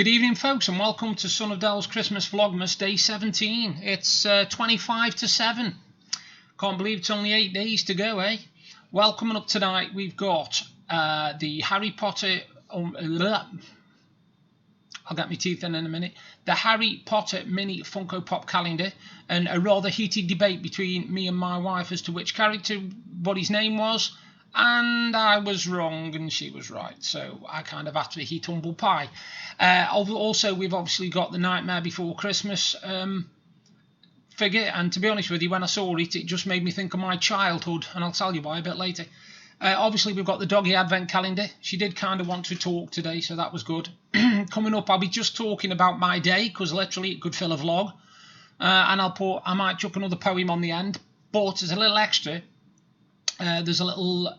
Good evening, folks, and welcome to Sonofdel's Christmas Vlogmas Day 17. It's 25 to 7. Can't believe it's only 8 days to go, eh? Well, coming up tonight, we've got the Harry Potter... I'll get my teeth in a minute. The Harry Potter mini Funko Pop calendar, and a rather heated debate between me and my wife as to which character, what his name was, and I was wrong and she was right, so I kind of had to eat humble pie. Also, we've obviously got the Nightmare Before Christmas figure, and to be honest with you, when I saw it, it just made me think of my childhood, and I'll tell you why a bit later. Obviously, we've got the Doggy Advent Calendar. She did kind of want to talk today, so that was good. Coming up, I'll be just talking about my day, because literally it could fill a vlog. And I might chuck another poem on the end, but as a little extra, there's a little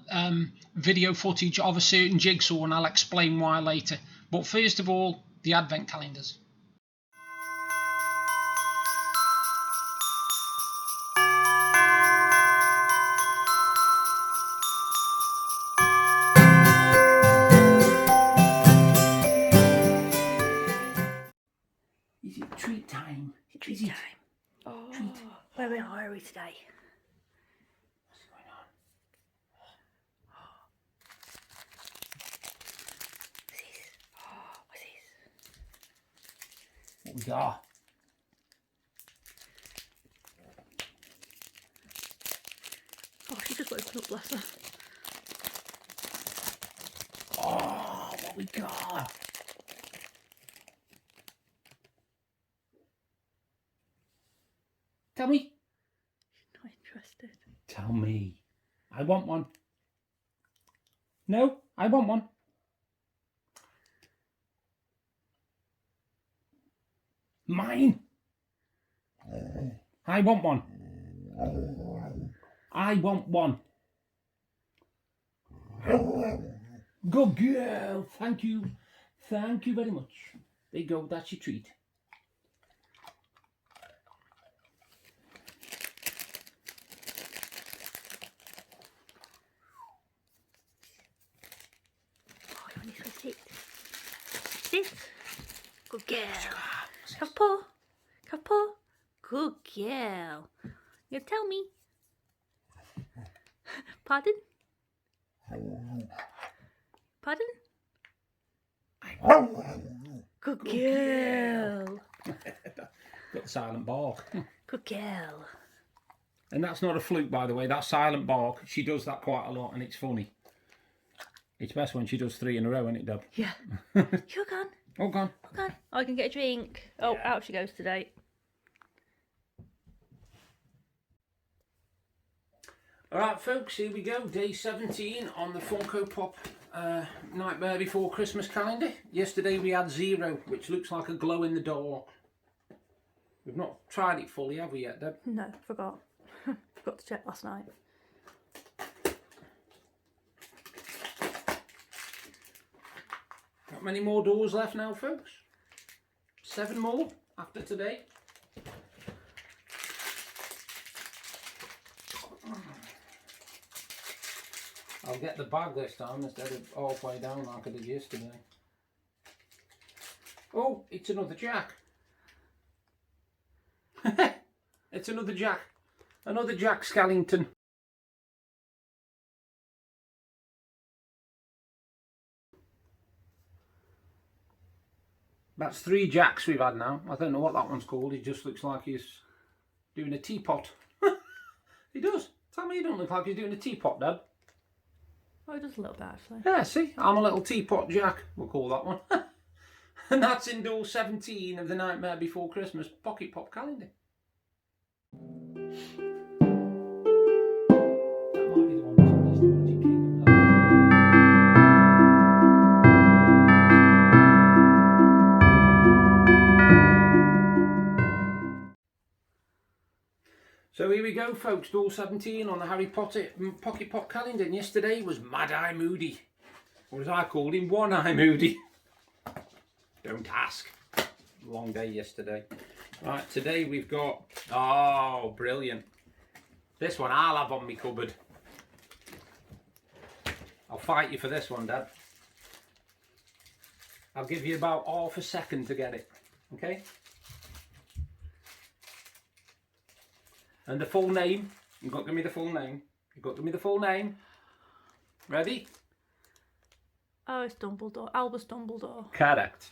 video footage of a certain Jigsaw, and I'll explain why later. But first of all, the Advent calendars. Is it treat time? Treat time. Oh, treat. Where are we today? What's going on? What's this? Oh, what's this? What we got? Oh, she just woken up, bless her. Oh, what we got? Tell me. She's not interested. Tell me. I want one. No, I want one. Mine. I want one. I want one. Good girl. Thank you. Thank you very much. There you go. That's your treat. Oh, you want this one? Sit. Good girl. Have paw. Have paw. Good girl. You tell me. Pardon? Pardon? Good girl. Got the silent bark. Good girl. And that's not a fluke, by the way. That's silent bark. She does that quite a lot, and it's funny. It's best when she does 3 in a row, isn't it, Deb? Yeah. You're gone. Oh, gone. Oh, gone. Oh, I can get a drink. Oh, out she goes today. Alright, folks, here we go. Day 17 on the Funko Pop Nightmare Before Christmas calendar. Yesterday we had 0, which looks like a glow in the dark. We've not tried it fully, have we yet, Deb? No, forgot. Forgot to check last night. Got many more doors left now, folks. 7 more after today. I'll get the bag this time instead of halfway down like I did yesterday. Oh, it's another Jack. It's another Jack. Another Jack Skellington. That's 3 Jacks we've had now. I don't know what that one's called. He just looks like he's doing a teapot. He does. Tell me he don't look like he's doing a teapot, Dad. Oh, it does a little bit, actually. Yeah, see? I'm a little teapot Jack, we'll call that one. And that's in door 17 of the Nightmare Before Christmas Pocket Pop calendar. That might be the one that's on Disney Magic Kingdom. So here we go, folks, door 17 on the Harry Potter Pocket Pop calendar. And yesterday was Mad Eye Moody. Or as I called him, One Eye Moody. Don't ask. Long day yesterday. Right, today we've got... Oh, brilliant. This one I'll have on my cupboard. I'll fight you for this one, Dad. I'll give you about half a second to get it. Okay? And the full name. You've got to give me the full name. You've got to give me the full name. Ready? Oh, it's Dumbledore. Albus Dumbledore. Correct.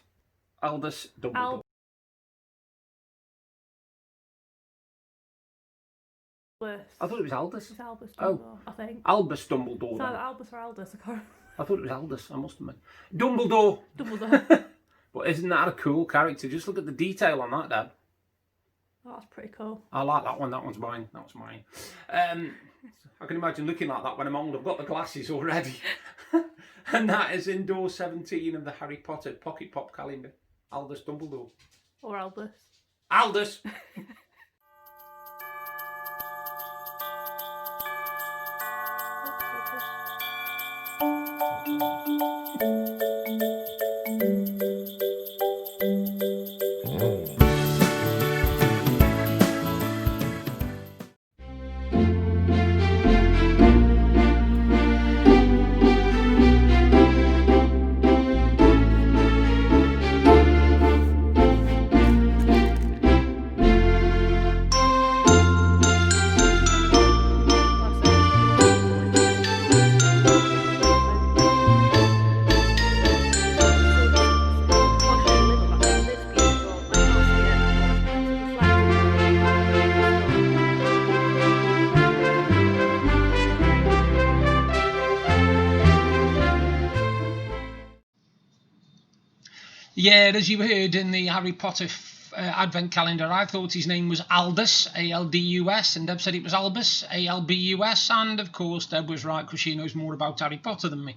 Albus Dumbledore. Albus. I thought it was Aldous. It's Albus Oh. Dumbledore, I think. Albus Dumbledore. It's then. either Albus or Aldous, I can't I thought it was Aldous. I must admit. Dumbledore. Dumbledore. But isn't that a cool character? Just look at the detail on that, Dad. Oh, that's pretty cool. I like that one. That one's mine. That was mine. I can imagine looking like that when I'm old. I've got the glasses already. And that is indoor 17 of the Harry Potter Pocket Pop calendar. Albus Dumbledore. Or Albus. Aldous! Yeah, as you heard in the Harry Potter advent calendar, I thought his name was Aldous, A-L-D-U-S, and Deb said it was Albus, A-L-B-U-S, and of course Deb was right because she knows more about Harry Potter than me.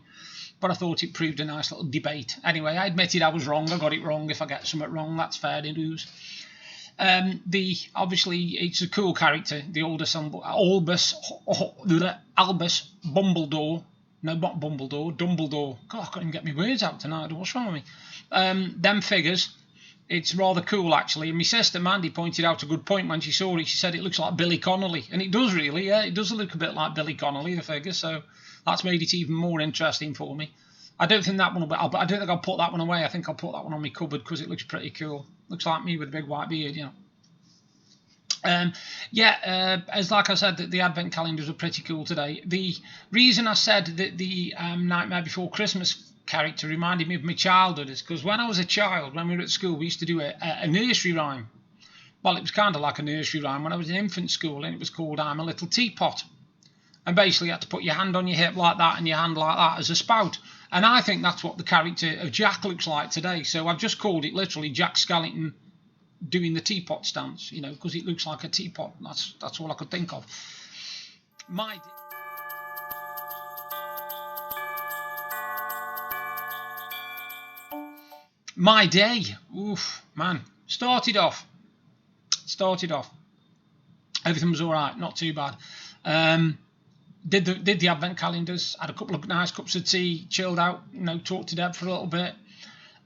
But I thought it proved a nice little debate. Anyway, I admitted I was wrong. I got it wrong. If I get something wrong, that's fair news. Obviously it's a cool character, the Albus Bumbledore. No, not Bumbledore, Dumbledore. God, I couldn't get my words out tonight. What's wrong with me? Them figures, it's rather cool actually. And my sister Mandy pointed out a good point when she saw it. She said it looks like Billy Connolly, and it does really. Yeah, it does look a bit like Billy Connolly, the figure. So that's made it even more interesting for me. I don't think that one will. I don't think I'll put that one away. I think I'll put that one on my cupboard because it looks pretty cool. Looks like me with a big white beard, you know. As like I said, the advent calendars are pretty cool today. The reason I said that the Nightmare Before Christmas character reminded me of my childhood is because when I was a child, when we were at school, we used to do a nursery rhyme. Well, it was kind of like a nursery rhyme when I was in infant school, and it was called I'm a Little Teapot. And basically you had to put your hand on your hip like that and your hand like that as a spout. And I think that's what the character of Jack looks like today. So I've just called it literally Jack Skellington doing the teapot stance, you know, because it looks like a teapot. That's all I could think of. My day, oof, man, started off. Everything was all right, not too bad. Did the advent calendars, had a couple of nice cups of tea, chilled out, you know, talked to Deb for a little bit.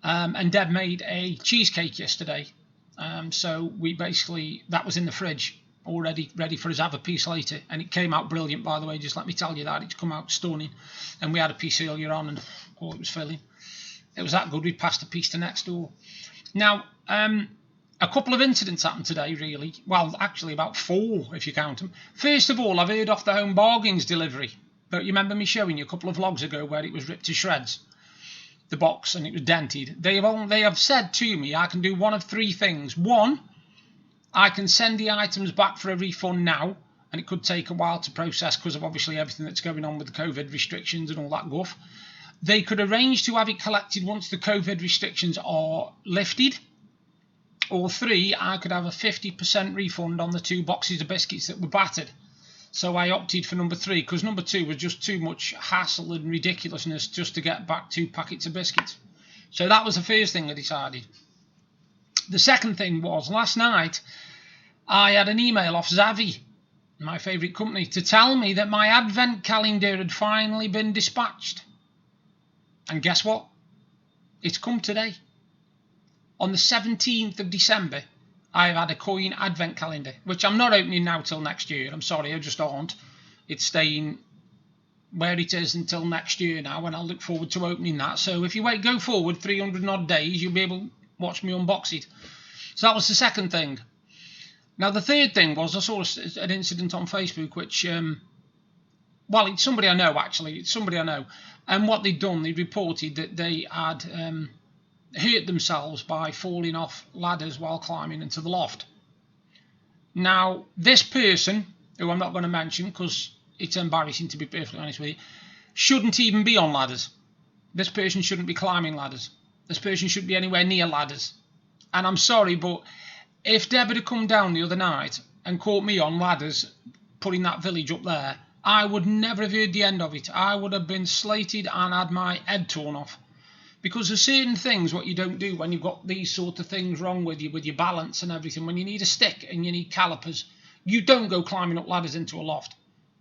And Deb made a cheesecake yesterday. So we basically, that was in the fridge already, ready for us to have a piece later. And it came out brilliant, by the way, just let me tell you that. It's come out stunning. And we had a piece earlier on, and oh, it was filling. It was that good, we passed a piece to next door. Now, a couple of incidents happened today, really. Well, actually about 4, if you count them. First of all, I've heard off the home bargains delivery. But you remember me showing you a couple of vlogs ago where it was ripped to shreds, the box, and it was dented. They have said to me I can do one of 3 things. 1, I can send the items back for a refund now, and it could take a while to process because of obviously everything that's going on with the COVID restrictions and all that guff. They could arrange to have it collected once the COVID restrictions are lifted. Or 3, I could have a 50% refund on the 2 boxes of biscuits that were battered. So I opted for number 3 because number 2 was just too much hassle and ridiculousness just to get back 2 packets of biscuits. So that was the first thing I decided. The second thing was last night I had an email off Zavvi, my favourite company, to tell me that my advent calendar had finally been dispatched. And guess what? It's come today. On the 17th of December, I've had a coin advent calendar, which I'm not opening now till next year. I'm sorry, I just aren't. It's staying where it is until next year now, and I'll look forward to opening that. So if you go forward 300 and odd days, you'll be able to watch me unbox it. So that was the second thing. Now the third thing was I saw an incident on Facebook which, well, it's somebody I know actually. It's somebody I know. And what they'd done, they reported that they had hurt themselves by falling off ladders while climbing into the loft. Now this person, who I'm not going to mention because it's embarrassing to be perfectly honest with you, shouldn't even be on ladders. This person shouldn't be climbing ladders. This person shouldn't be anywhere near ladders. And I'm sorry, but if Deb had come down the other night and caught me on ladders putting that village up there, I would never have heard the end of it. I would have been slated and had my head torn off. Because there's certain things what you don't do when you've got these sort of things wrong with you, with your balance and everything. When you need a stick and you need calipers, you don't go climbing up ladders into a loft.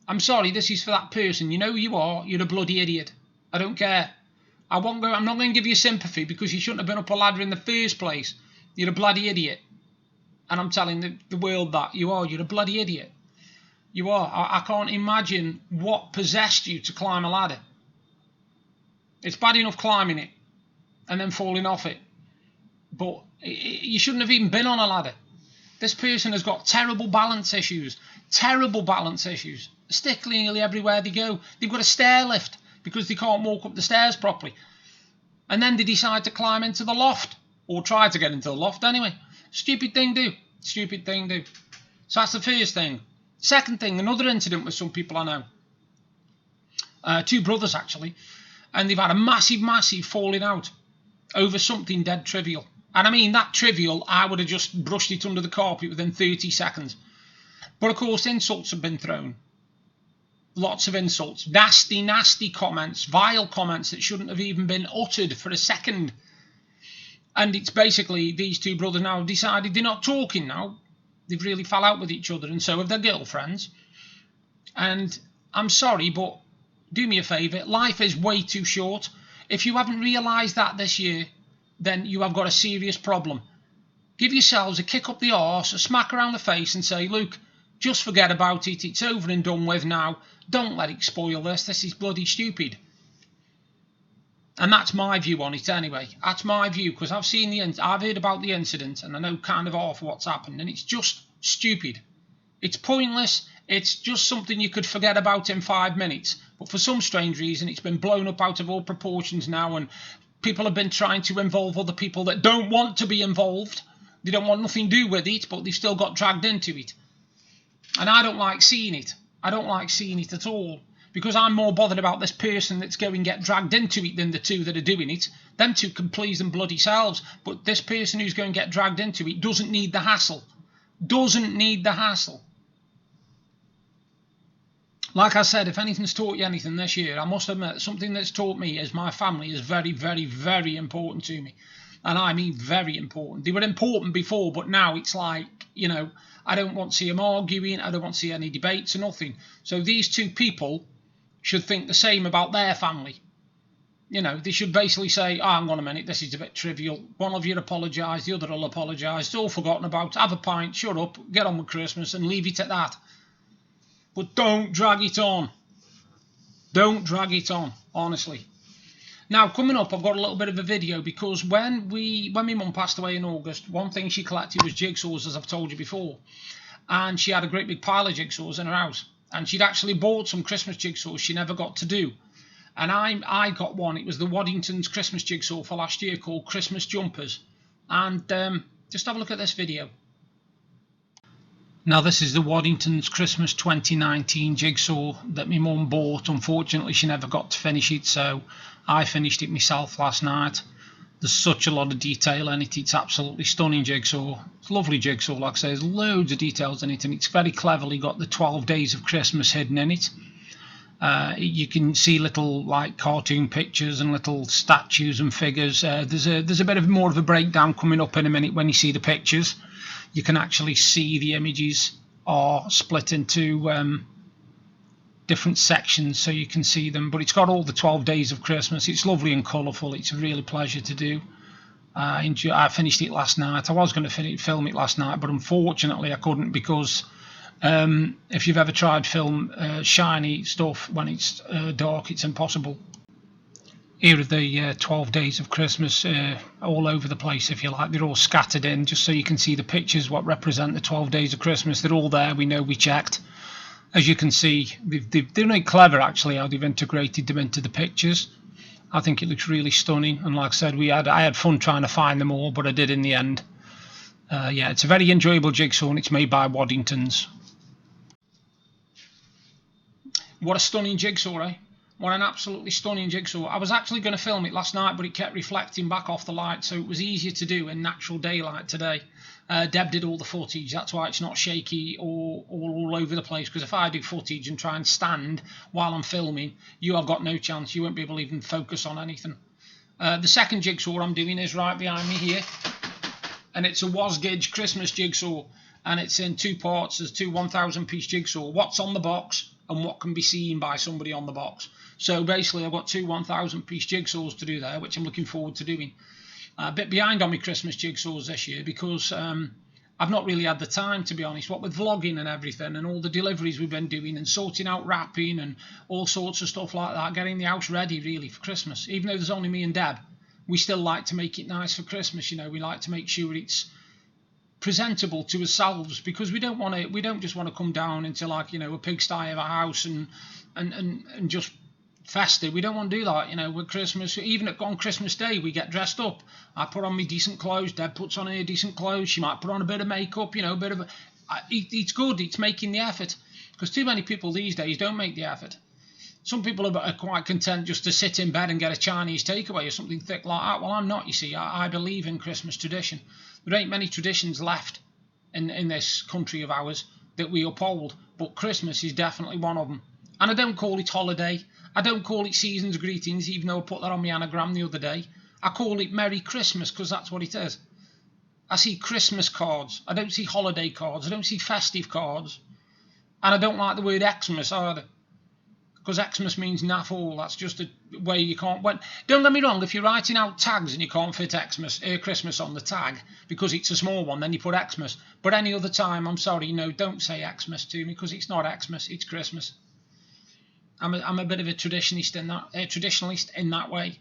I'm sorry, this is for that person. You know who you are. You're a bloody idiot. I don't care. I'm not going to give you sympathy because you shouldn't have been up a ladder in the first place. You're a bloody idiot. And I'm telling the world that you are. You're a bloody idiot. You are. I can't imagine what possessed you to climb a ladder. It's bad enough climbing it and then falling off it. But you shouldn't have even been on a ladder. This person has got terrible balance issues. Terrible balance issues. Stick nearly everywhere they go. They've got a stair lift because they can't walk up the stairs properly. And then they decide to climb into the loft. Or try to get into the loft anyway. Stupid thing do. Stupid thing do. So that's the first thing. Second thing, another incident with some people I know. Two brothers actually. And they've had a massive falling out over something dead trivial. And I mean that trivial, I would have just brushed it under the carpet within 30 seconds. But of course insults have been thrown. Lots of insults. Nasty comments. Vile comments that shouldn't have even been uttered for a second. And it's basically these two brothers now have decided they're not talking now. They've really fell out with each other and so have their girlfriends. And I'm sorry, but do me a favour. Life is way too short. If you haven't realised that this year, then you have got a serious problem. Give yourselves a kick up the arse, a smack around the face and say, look, just forget about it. It's over and done with now. Don't let it spoil this. This is bloody stupid. And that's my view on it anyway. That's my view because I've heard about the incident and I know kind of half what's happened and it's just stupid. It's pointless. It's just something you could forget about in 5 minutes. But for some strange reason, it's been blown up out of all proportions now and people have been trying to involve other people that don't want to be involved. They don't want nothing to do with it, but they've still got dragged into it. And I don't like seeing it. I don't like seeing it at all. Because I'm more bothered about this person that's going to get dragged into it than the two that are doing it. Them two can please them bloody selves. But this person who's going to get dragged into it doesn't need the hassle. Doesn't need the hassle. Like I said, if anything's taught you anything this year, I must admit, something that's taught me is my family is very, very, very important to me. And I mean very important. They were important before, but now it's like, you know, I don't want to see them arguing. I don't want to see any debates or nothing. So these two people should think the same about their family. You know, they should basically say, oh, hang on a minute, this is a bit trivial. One of you apologise, the other will apologise. It's all forgotten about. Have a pint, shut up, get on with Christmas and leave it at that. But don't drag it on. Don't drag it on, honestly. Now, coming up, I've got a little bit of a video because when my mum passed away in August, one thing she collected was jigsaws, as I've told you before. And she had a great big pile of jigsaws in her house. And she'd actually bought some Christmas jigsaws she never got to do. And I got one. It was the Waddington's Christmas jigsaw for last year called Christmas Jumpers. And just have a look at this video. Now this is the Waddington's Christmas 2019 jigsaw that my mum bought. Unfortunately she never got to finish it, so I finished it myself last night. There's such a lot of detail in it. It's absolutely stunning jigsaw. It's a lovely jigsaw, like I say. There's loads of details in it and it's very cleverly got the 12 days of Christmas hidden in it. You can see little like cartoon pictures and little statues and figures. There's a bit of more of a breakdown coming up in a minute when you see the pictures. You can actually see the images are split into different sections so you can see them, but it's got all the 12 days of Christmas. It's lovely and colourful. It's a really pleasure to do. I finished it last night. I was going to film it last night, but unfortunately I couldn't because If you've ever tried film shiny stuff when it's dark, it's impossible. Here are the 12 days of Christmas all over the place, if you like. They're all scattered in just so you can see the pictures what represent the 12 days of Christmas. They're all there. We know, we checked. As you can see, they're really clever actually how they've integrated them into the pictures. I think it looks really stunning, and like I said, I had fun trying to find them all, but I did in the end. Yeah, it's a very enjoyable jigsaw, and it's made by Waddingtons. What a stunning jigsaw, eh? What an absolutely stunning jigsaw. I was actually going to film it last night, but it kept reflecting back off the light, so it was easier to do in natural daylight today. Deb did all the footage, that's why it's not shaky or all over the place, because if I do footage and try and stand while I'm filming, you have got no chance. You won't be able to even focus on anything. The second jigsaw I'm doing is right behind me here, and it's a Wasgidge Christmas jigsaw, and it's in two parts. There's two 1,000 piece jigsaw. What's on the box and what can be seen by somebody on the box. So basically I've got two 1,000 piece jigsaws to do there, which I'm looking forward to doing. A bit behind on my Christmas jigsaws this year because I've not really had the time, to be honest. What with vlogging and everything and all the deliveries we've been doing and sorting out wrapping and all sorts of stuff like that, getting the house ready really for Christmas. Even though there's only me and Deb, we still like to make it nice for Christmas. You know, we like to make sure it's presentable to ourselves, because we don't just want to come down into, like, you know, a pigsty of a house and just festive. We don't want to do that, you know. With Christmas, even on Christmas Day, we get dressed up. I put on my decent clothes, Deb puts on her decent clothes, she might put on a bit of makeup, you know, a bit of it's good, it's making the effort, because too many people these days don't make the effort. Some people are quite content just to sit in bed and get a Chinese takeaway or something thick like that. Well, I'm not, you see. I believe in Christmas tradition. There ain't many traditions left in this country of ours that we uphold, but Christmas is definitely one of them. And I don't call it holiday. I don't call it season's greetings, even though I put that on my anagram the other day. I call it Merry Christmas, because that's what it is. I see Christmas cards. I don't see holiday cards. I don't see festive cards. And I don't like the word Xmas either, because Xmas means naff all. That's just a way you can't... Don't get me wrong, if you're writing out tags and you can't fit Christmas on the tag because it's a small one, then you put Xmas. But any other time, I'm sorry, no, don't say Xmas to me, because it's not Xmas, it's Christmas. I'm a bit of a traditionalist in that way.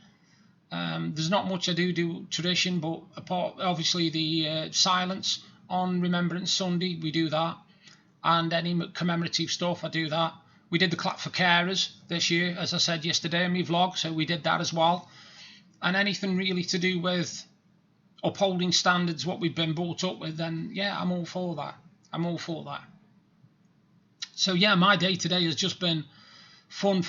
There's not much I do tradition, but apart, obviously, the silence on Remembrance Sunday, we do that. And any commemorative stuff, I do that. We did the clap for carers this year, as I said yesterday in my vlog, so we did that as well. And anything really to do with upholding standards, what we've been brought up with, then yeah, I'm all for that. I'm all for that. So yeah, my day today has just been fun.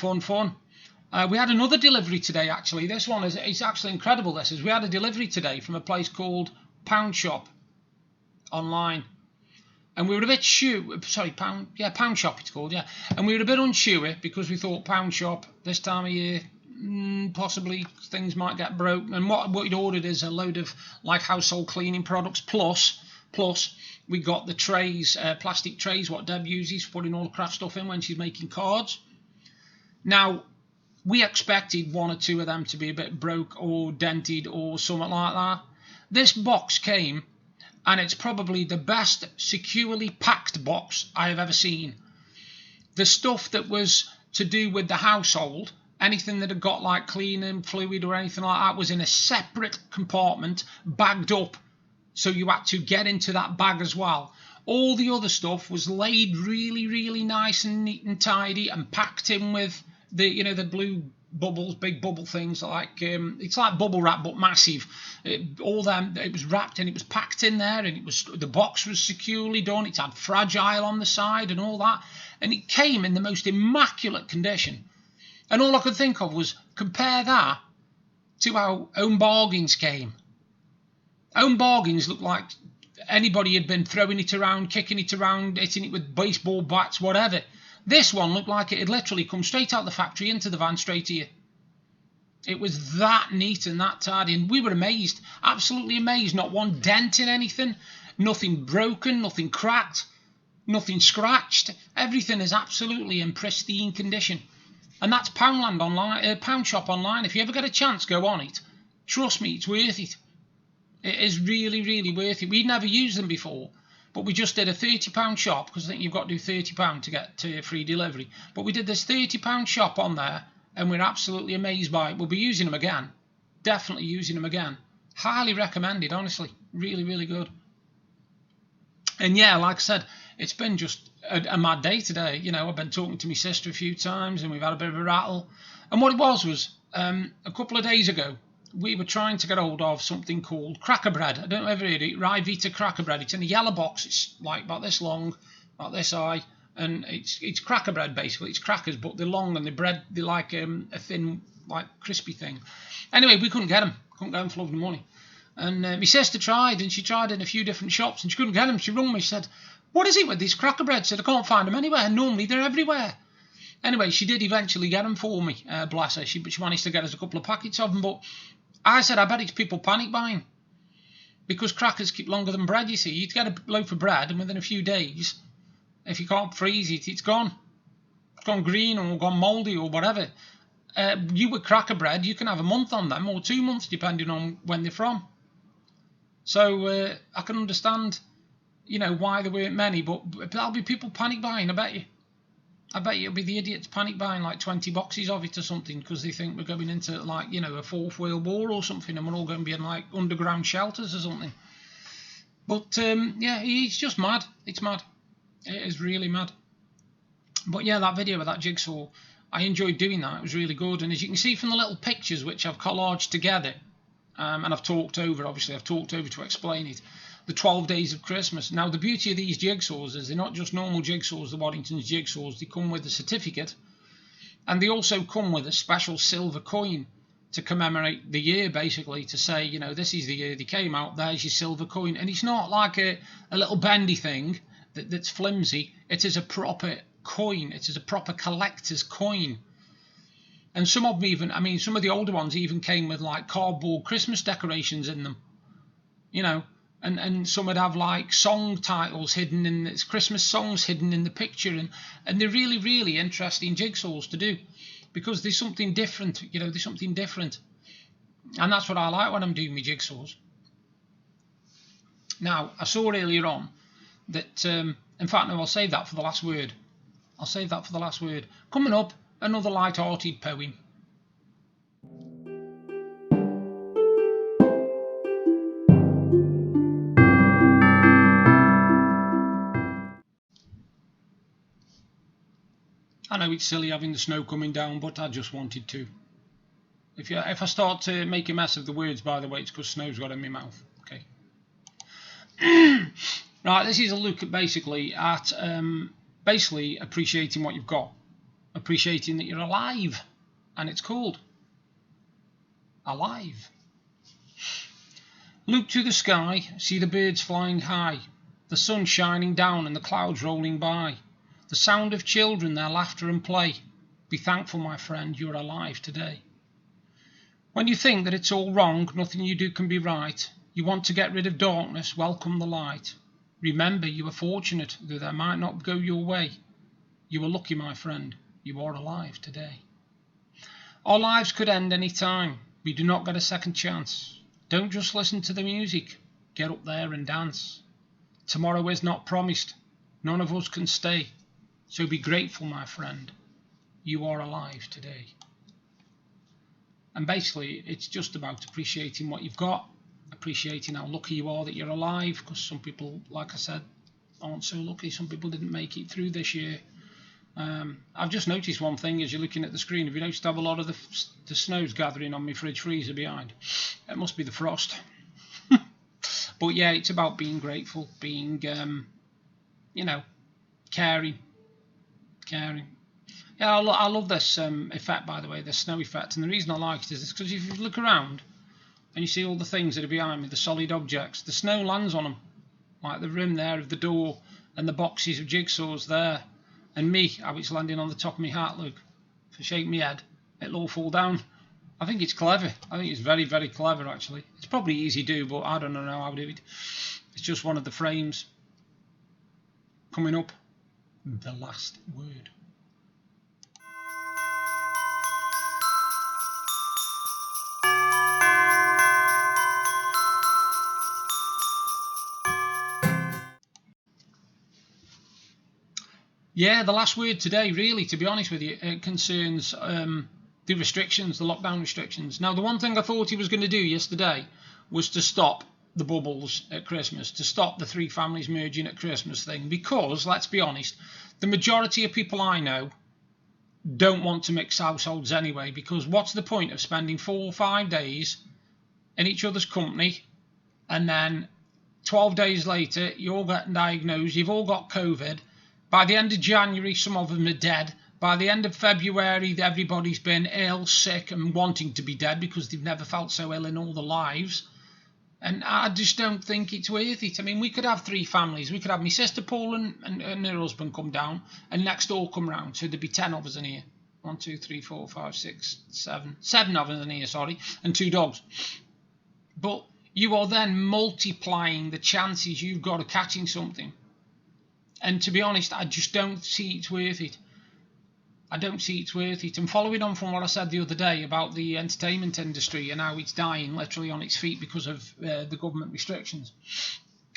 We had another delivery today, actually. This one is actually incredible. We had a delivery today from a place called Pound Shop online. And we were a bit Pound Shop it's called, yeah. And we were a bit unsure because we thought Pound Shop, this time of year, possibly things might get broke. And what we'd ordered is a load of like household cleaning products, plus we got the trays, plastic trays, what Deb uses for putting all the craft stuff in when she's making cards. Now, we expected one or two of them to be a bit broke or dented or something like that. This box came, and it's probably the best securely packed box I have ever seen. The stuff that was to do with the household, anything that had got like cleaning fluid or anything like that, was in a separate compartment, bagged up, so you had to get into that bag as well. All the other stuff was laid really, really nice and neat and tidy and packed in with the, you know, the blue bubbles, big bubble things, like it's like bubble wrap but massive. It was wrapped and it was packed in there, and the box was securely done. It had fragile on the side and all that, and it came in the most immaculate condition. And all I could think of was compare that to how Home Bargains came. Home Bargains looked like anybody had been throwing it around, kicking it around, hitting it with baseball bats, whatever. This one looked like it had literally come straight out the factory into the van straight here. It was that neat and that tidy, and we were amazed, absolutely amazed. Not one dent in anything, nothing broken, nothing cracked, nothing scratched. Everything is absolutely in pristine condition. And that's Pound Shop online. If you ever get a chance, go on it. Trust me, it's worth it. It is really, really worth it. We'd never used them before, But we just did a £30 shop, because I think you've got to do £30 to get to free delivery. But we did this £30 shop on there, and we're absolutely amazed by it. We'll be using them again. Definitely using them again. Highly recommended, honestly. Really, really good. And yeah, like I said, it's been just a mad day today. You know, I've been talking to my sister a few times, and we've had a bit of a rattle. And what it was a couple of days ago, we were trying to get hold of something called cracker bread. I don't know if you've heard it. Rivita cracker bread. It's in a yellow box. It's like about this long, about this high, and it's cracker bread basically. It's crackers, but they're long and they're like a thin, like crispy thing. Anyway, we couldn't get them. Couldn't get them for love nor money. And my sister tried, and she tried in a few different shops, and she couldn't get them. She rung me, said, "What is it with these cracker breads?" Said, "I can't find them anywhere. Normally they're everywhere." Anyway, she did eventually get them for me, bless her. She managed to get us a couple of packets of them, but I said, I bet it's people panic buying, because crackers keep longer than bread, you see. You'd get a loaf of bread, and within a few days, if you can't freeze it, it's gone. It's gone green or gone mouldy or whatever. You with cracker bread, you can have a month on them, or 2 months, depending on when they're from. So I can understand, you know, why there weren't many, but that'll be people panic buying, I bet you. I bet you it'll be the idiots panic buying like 20 boxes of it or something, because they think we're going into, like, you know, a Fourth World War or something, and we're all going to be in like underground shelters or something. But yeah, it's just mad. It's mad. It is really mad. But yeah, that video with that jigsaw, I enjoyed doing that. It was really good. And as you can see from the little pictures which I've collaged together, and I've talked over to explain it, the 12 days of Christmas. Now, the beauty of these jigsaws is they're not just normal jigsaws, the Waddington's jigsaws. They come with a certificate, and they also come with a special silver coin to commemorate the year, basically, to say, you know, this is the year they came out, there's your silver coin. And it's not like a little bendy thing that's flimsy. It is a proper coin. It is a proper collector's coin. And some of them even, I mean, some of the older ones even came with like cardboard Christmas decorations in them, you know. And some would have like song titles hidden in, it's Christmas songs hidden in the picture, and they're really, really interesting jigsaws to do, because there's something different, you know, there's something different. And that's what I like when I'm doing my jigsaws. Now, I saw earlier on that, in fact, no, I'll save that for the last word. I'll save that for the last word. Coming up, another light-hearted poem. I know it's silly having the snow coming down, but I just wanted to. If I start to make a mess of the words, by the way, it's because snow's got in my mouth. Okay. Right, this is a look at basically appreciating what you've got, appreciating that you're alive, and it's called Alive. Look to the sky, see the birds flying high, the sun shining down and the clouds rolling by. The sound of children, their laughter and play. Be thankful, my friend, you're alive today. When you think that it's all wrong, nothing you do can be right, you want to get rid of darkness, welcome the light. Remember, you are fortunate, though that might not go your way. You are lucky, my friend, you are alive today. Our lives could end any time. We do not get a second chance. Don't just listen to the music. Get up there and dance. Tomorrow is not promised. None of us can stay. So be grateful, my friend. You are alive today. And basically, it's just about appreciating what you've got, appreciating how lucky you are that you're alive, because some people, like I said, aren't so lucky. Some people didn't make it through this year. I've just noticed one thing as you're looking at the screen. Have you noticed I have a lot of the snow's gathering on my fridge freezer behind? It must be the frost. But yeah, it's about being grateful, being, you know, caring. Yeah, I love this effect, by the way, this snow effect. And the reason I like it is because if you look around and you see all the things that are behind me, the solid objects, the snow lands on them, like the rim there of the door and the boxes of jigsaws there, and me, how it's landing on the top of my hat. Look, if I shake my head, it'll all fall down. I think it's clever. I think it's very, very clever, actually. It's probably easy to do, but I don't know how to do it. It's just one of the frames. Coming up, the last word. Yeah, the last word today, really, to be honest with you, it concerns the restrictions, the lockdown restrictions. Now, the one thing I thought he was going to do yesterday was to stop the bubbles at Christmas, to stop the 3 families merging at Christmas thing, because, let's be honest, the majority of people I know don't want to mix households anyway, because what's the point of spending 4 or 5 days in each other's company, and then 12 days later, you're all getting diagnosed, you've all got COVID. By the end of January, some of them are dead. By the end of February, everybody's been ill, sick, and wanting to be dead because they've never felt so ill in all their lives. And I just don't think it's worth it. I mean, we could have 3 families. We could have my sister Paul and her husband come down, and next door come round. So there'd be 10 of us in here. 1, 2, 3, 4, 5, 6, 7. 7 of us in here, sorry, and 2 dogs. But you are then multiplying the chances you've got of catching something. And to be honest, I just don't see it's worth it. I don't see it's worth it. And following on from what I said the other day about the entertainment industry and how it's dying literally on its feet because of the government restrictions.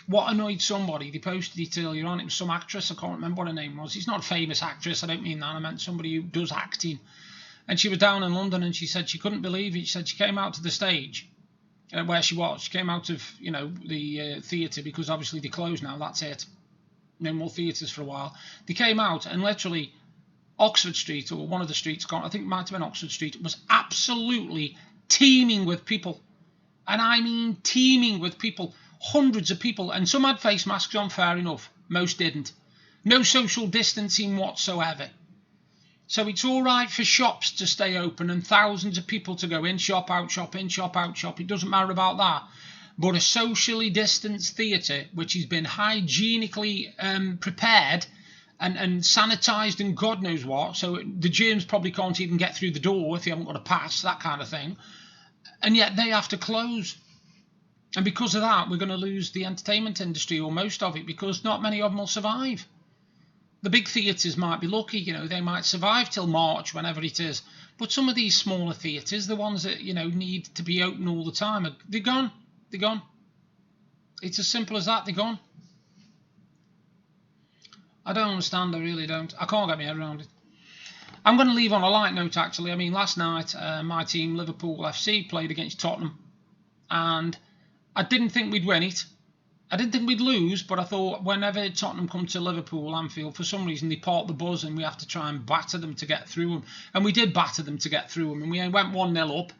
What annoyed somebody, they posted it earlier on, it was some actress, I can't remember what her name was. It's not a famous actress, I don't mean that, I meant somebody who does acting. And she was down in London and she said she couldn't believe it. She said she came out to the stage where she was. She came out of, the theatre because obviously they closed now, that's it. No more theatres for a while. They came out and literally Oxford Street, or one of the streets, I think it might have been Oxford Street, was absolutely teeming with people. And I mean teeming with people. Hundreds of people. And some had face masks on, fair enough. Most didn't. No social distancing whatsoever. So it's all right for shops to stay open and thousands of people to go in shop, out shop, in shop, out shop. It doesn't matter about that. But a socially distanced theatre, which has been hygienically prepared and sanitised and God knows what, so the germs probably can't even get through the door if you haven't got a pass, that kind of thing, and yet they have to close. And because of that, we're going to lose the entertainment industry, or most of it, because not many of them will survive. The big theatres might be lucky, they might survive till March, whenever it is, but some of these smaller theatres, the ones that, need to be open all the time, they're gone. They're gone. It's as simple as that. They're gone. I don't understand. I really don't. I can't get my head around it. I'm going to leave on a light note, actually. I mean, last night, my team, Liverpool FC, played against Tottenham. And I didn't think we'd win it. I didn't think we'd lose, but I thought whenever Tottenham come to Liverpool, Anfield, for some reason, they park the bus and we have to try and batter them to get through them. And we did batter them to get through them. And we went 1-0 up.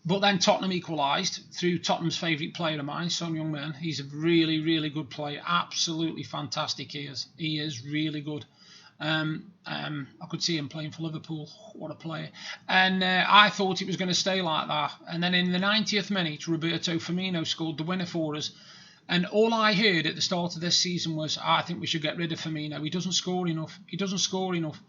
But then Tottenham equalised through Tottenham's favourite player of mine, Son Heung-min. He's a really, really good player. Absolutely fantastic he is. He is really good. I could see him playing for Liverpool. What a player. And I thought it was going to stay like that. And then in the 90th minute, Roberto Firmino scored the winner for us. And all I heard at the start of this season was, I think we should get rid of Firmino. He doesn't score enough. He doesn't score enough.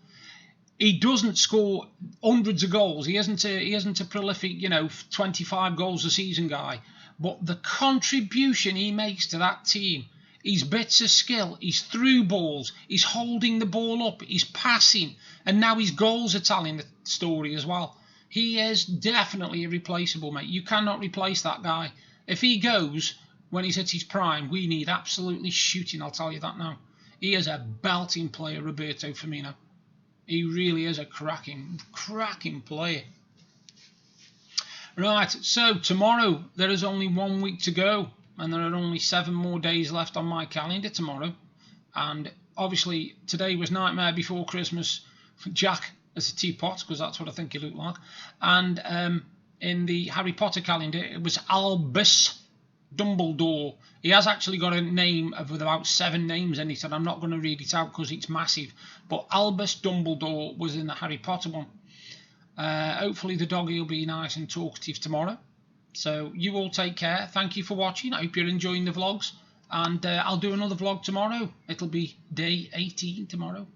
He doesn't score hundreds of goals. He isn't a prolific, 25 goals a season guy. But the contribution he makes to that team, his bits of skill, his through balls, he's holding the ball up, he's passing, and now his goals are telling the story as well. He is definitely irreplaceable, mate. You cannot replace that guy. If he goes when he's at his prime, we need absolutely shooting, I'll tell you that now. He is a belting player, Roberto Firmino. He really is a cracking player. Right, so tomorrow there is only 1 week to go, and there are only 7 more days left on my calendar tomorrow. And obviously today was Nightmare Before Christmas, Jack as a teapot, because that's what I think he looked like. And in the Harry Potter calendar, it was Albus Dumbledore. He has actually got a name with about 7 names in it, and I'm not going to read it out because it's massive. But Albus Dumbledore was in the Harry Potter one. Hopefully the doggy will be nice and talkative tomorrow. So you all take care. Thank you for watching. I hope you're enjoying the vlogs. And I'll do another vlog tomorrow. It'll be day 18 tomorrow.